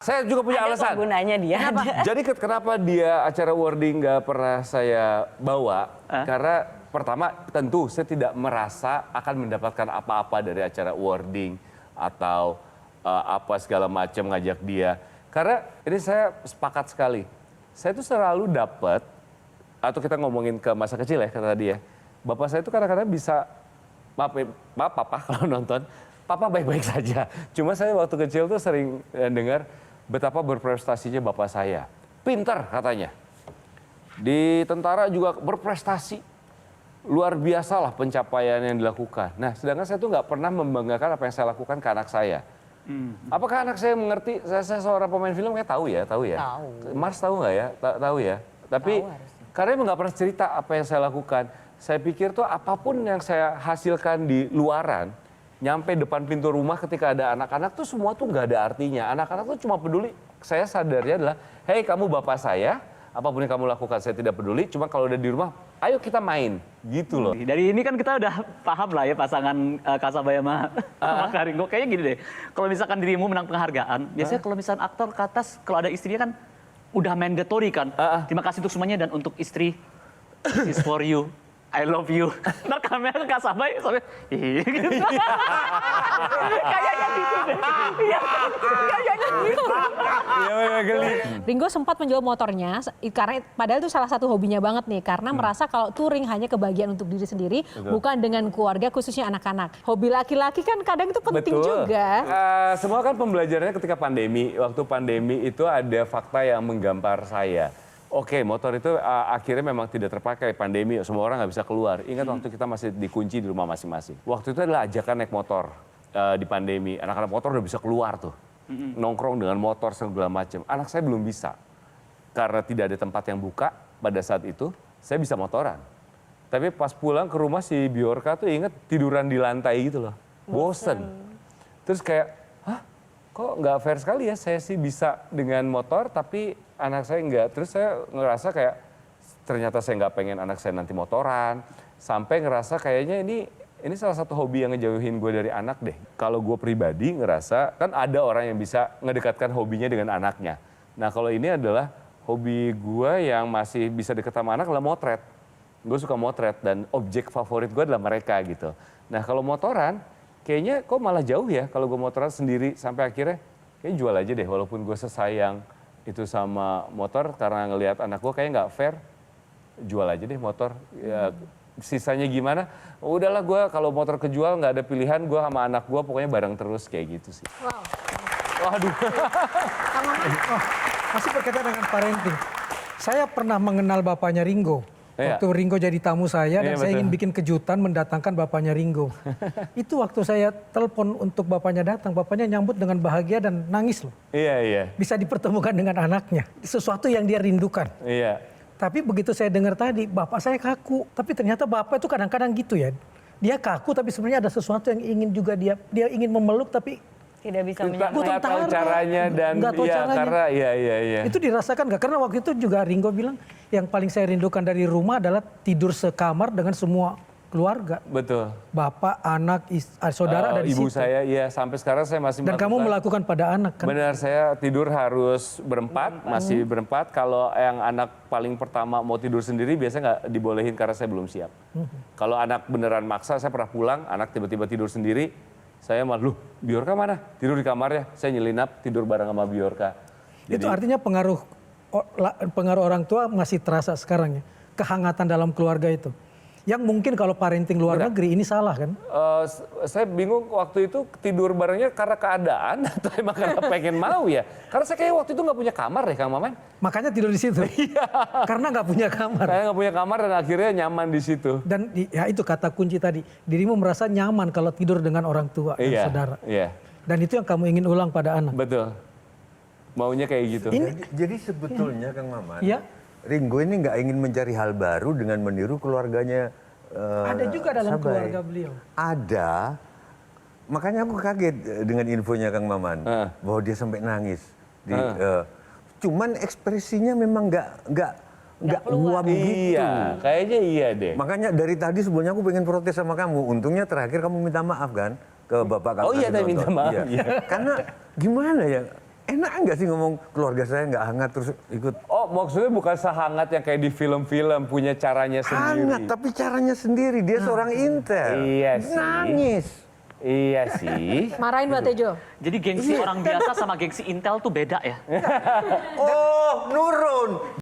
Saya juga punya alasan. Gunanya dia. Jadi kenapa dia acara wording nggak pernah saya bawa? Karena pertama tentu saya tidak merasa akan mendapatkan apa-apa dari acara wording atau apa segala macam ngajak dia. Karena ini saya sepakat sekali. Saya tuh selalu dapat, atau kita ngomongin ke masa kecil ya kata dia. Bapak saya itu kadang-kadang bisa, maaf papa kalau nonton, papa baik-baik saja. Cuma saya waktu kecil tuh sering dengar betapa berprestasinya bapak saya. Pintar katanya. Di tentara juga berprestasi. Luar biasa lah pencapaian yang dilakukan. Nah sedangkan saya tuh nggak pernah membanggakan apa yang saya lakukan ke anak saya. Apakah anak saya mengerti? Saya seorang pemain film kayak tahu ya. Tahu. Mas tahu nggak ya? Tahu ya. Tapi karena emang nggak pernah cerita apa yang saya lakukan. Saya pikir tuh apapun yang saya hasilkan di luaran, nyampe depan pintu rumah ketika ada anak-anak tuh semua tuh nggak ada artinya. Anak-anak tuh cuma peduli. Saya sadarnya adalah, hei kamu bapak saya, apapun yang kamu lakukan saya tidak peduli. Cuma kalau udah di rumah, ayo kita main, gitu loh. Dari ini kan kita udah paham lah ya pasangan Kasabaya sama Karingo. Kayaknya gini deh, kalau misalkan dirimu menang penghargaan, biasanya kalau misalkan aktor ke atas, kalau ada istrinya kan udah mandatory kan. Terima kasih untuk semuanya dan untuk istri, this is for you. I love you. Ntar kamera ke Kasabay, sampai gitu. Kayaknya gitu deh. Iya, kayaknya gitu. Iya, geli. Ringo sempat menjual motornya, karena padahal itu salah satu hobinya banget nih, karena merasa kalau touring hanya kebahagiaan untuk diri sendiri, bukan dengan keluarga khususnya anak-anak. Hobi laki-laki kan kadang itu penting juga. Semua kan pembelajarannya ketika pandemi. Waktu pandemi itu ada fakta yang menggampar saya. Oke, motor itu akhirnya memang tidak terpakai pandemi, semua orang nggak bisa keluar. Ingat waktu kita masih dikunci di rumah masing-masing. Waktu itu adalah ajakan naik motor di pandemi. Anak-anak motor udah bisa keluar tuh, nongkrong dengan motor segala macam. Anak saya belum bisa, karena tidak ada tempat yang buka pada saat itu. Saya bisa motoran, tapi pas pulang ke rumah si Bjorka tuh inget tiduran di lantai gitu loh, bosen. Terus kayak, hah, kok nggak fair sekali ya? Saya sih bisa dengan motor, tapi anak saya enggak. Terus saya ngerasa kayak ternyata saya nggak pengen anak saya nanti motoran. Sampai ngerasa kayaknya ini salah satu hobi yang ngejauhin gue dari anak deh. Kalau gue pribadi ngerasa kan ada orang yang bisa ngedekatkan hobinya dengan anaknya. Nah kalau ini adalah hobi gue yang masih bisa deket sama anak adalah motret. Gue suka motret dan objek favorit gue adalah mereka gitu. Nah kalau motoran kayaknya kok malah jauh ya kalau gue motoran sendiri sampai akhirnya kayaknya jual aja deh walaupun gue sesayang itu sama motor karena ngelihat anak gue kayaknya nggak fair, jual aja deh motor. Ya, sisanya gimana? Udahlah gue kalau motor kejual nggak ada pilihan, gue sama anak gue pokoknya bareng terus kayak gitu sih. Wow. Waduh. Masih berkaitan dengan parenting. Saya pernah mengenal bapaknya Ringo. Waktu Ringo jadi tamu saya dan saya ingin bikin kejutan mendatangkan bapaknya Ringo. Itu waktu saya telepon untuk bapaknya datang, bapaknya nyambut dengan bahagia dan nangis loh. Iya. Bisa dipertemukan dengan anaknya. Sesuatu yang dia rindukan. Iya. Tapi begitu saya dengar tadi, bapak saya kaku. Tapi ternyata bapak itu kadang-kadang gitu ya. Dia kaku tapi sebenarnya ada sesuatu yang ingin juga dia ingin memeluk tapi Tidak bisa Nggak tahu caranya dan karena iya. Itu dirasakan nggak? Karena waktu itu juga Ringo bilang yang paling saya rindukan dari rumah adalah tidur sekamar dengan semua keluarga. Betul. Bapak, anak, saudara ada di ibu situ. saya, iya sampai sekarang saya masih Dan kamu melakukan pada anak kan? Benar, saya tidur harus berempat, masih berempat. Kalau yang anak paling pertama mau tidur sendiri biasanya nggak dibolehin karena saya belum siap. Kalau anak beneran maksa, saya pernah pulang, anak tiba-tiba tidur sendiri. Saya malah, loh Bjorka mana? Tidur di kamarnya, saya nyelinap tidur bareng sama Bjorka. Itu artinya pengaruh orang tua masih terasa sekarang ya? Kehangatan dalam keluarga itu. Yang mungkin kalau parenting luar negeri ini salah kan? Saya bingung waktu itu tidur barengnya karena keadaan atau emang karena pengen mau ya? Karena saya kayak waktu itu nggak punya kamar deh Kang Maman. Makanya tidur di situ. Karena nggak punya kamar. Saya nggak punya kamar dan akhirnya nyaman di situ. Dan ya itu kata kunci tadi, dirimu merasa nyaman kalau tidur dengan orang tua dan saudara. Iya. Dan itu yang kamu ingin ulang pada anak. Betul. Maunya kayak gitu. Jadi sebetulnya Kang Maman, Ya. Ringo ini nggak ingin mencari hal baru dengan meniru keluarganya. Ada juga dalam Sabay. keluarga beliau. Ada. Makanya aku kaget dengan infonya Kang Maman bahwa dia sampai nangis. Cuman ekspresinya memang nggak uam gitu. Iya, kayaknya iya deh. Makanya dari tadi sebelumnya aku pengen protes sama kamu. Untungnya terakhir kamu minta maaf kan ke bapak kamu. Oh iya, saya minta maaf. Iya. Karena gimana ya? enak nggak sih ngomong keluarga saya nggak hangat terus ikut? Oh, maksudnya bukan sehangat yang kayak di film-film, punya caranya sendiri. Hangat, tapi caranya sendiri. Dia seorang intel. Iya sih. Nangis. Iya sih. Marahin Mbak Tejo. Jadi gengsi orang biasa sama gengsi Intel tuh beda ya? Oh, nurun.